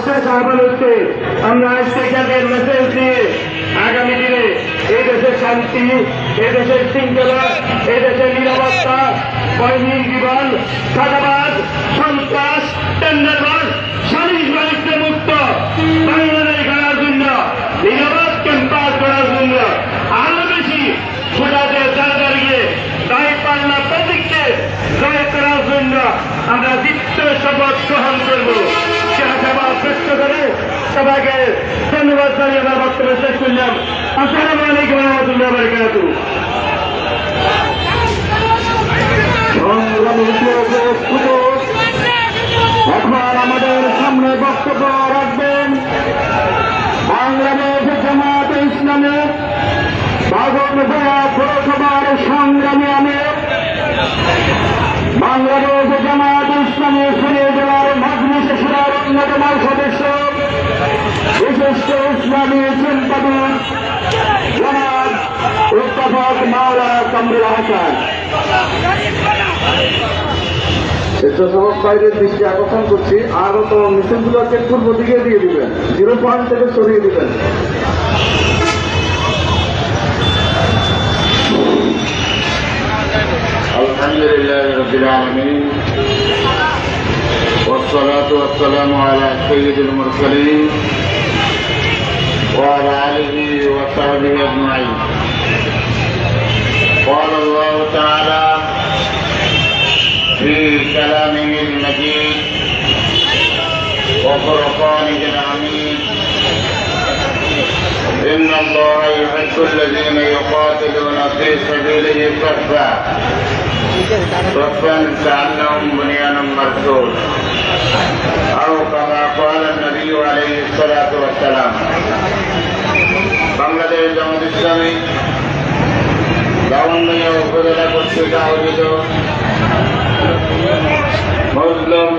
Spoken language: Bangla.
শেষ আহ্বান হচ্ছে আমরা আজকে যাদের মেসেজ দিয়ে আগামী দিনে এই দেশের শান্তি, এই দেশের শৃঙ্খলা, এই দেশের নিরাপত্তা, বাহিনীর জীবন, চাঁদাবাজ, সন্ত্রাস, টেন্ডারবাজ, সালিশ বাণিজ্যে মুক্ত বাংলাদেশ গড়ার জন্য, নিরাপদ ক্যাম্পাস গড়ার জন্য আরো বেশি ভোটারদের দ্বারা দাঁড়িয়ে দায়িত্বান্না প্রতীককে জয় করার জন্য আমরা দীপ্ত শপথ গ্রহণ করব। সভা ব্যক্ত করে সবাইকে ধন্যবাদ জানিয়ে আমার বক্তব্য শেষ করলাম। আসসালামু আলাইকুম ওয়া রাহমাতুল্লাহি ওয়া বারাকাতুহু। এখন আমাদের সামনে বক্তব্য রাখবেন বাংলাদেশ জামায়াতে ইসলামের বাগনপুরা পৌরসভার সংগ্রামী আমির, বাংলাদেশ জামায়াতে ইসলামী সিলেট জেলার মজলিসে শুরার অন্যতম সদস্য, বিশিষ্ট ইসলামী চিন্তাবিদ জনাব অধ্যাপক মাওলানা কামরুল হাসান। স্বেচ্ছাসেবক বাইরের দৃষ্টি আকর্ষণ করছি, আগত মিছিলগুলোকে পূর্ব দিকে দিয়ে দিবেন, 0 পয়েন্ট থেকে সরিয়ে দিবেন। আলহামদুলিল্লাহ রাব্বিল আলামিন ওয়াসসালাতু ওয়াসসালামু আলা সাইয়্যিদিল মুরসালিন ওয়া আলা আলিহি ওয়া সাহবিহি আজমাইন। قال الله تعالى في كلامه المجيد وفرقانه الحميد إن الله يحب الذين يقاتلون في سبيله صفا كأنهم بنيان مرصوص أو كما قال النبي عليه الصلاة والسلام। বাংলাদেশ জামাত ইসলামী লাবণ্য উপজেলা কর্তৃক আয়োজিত মুসলিম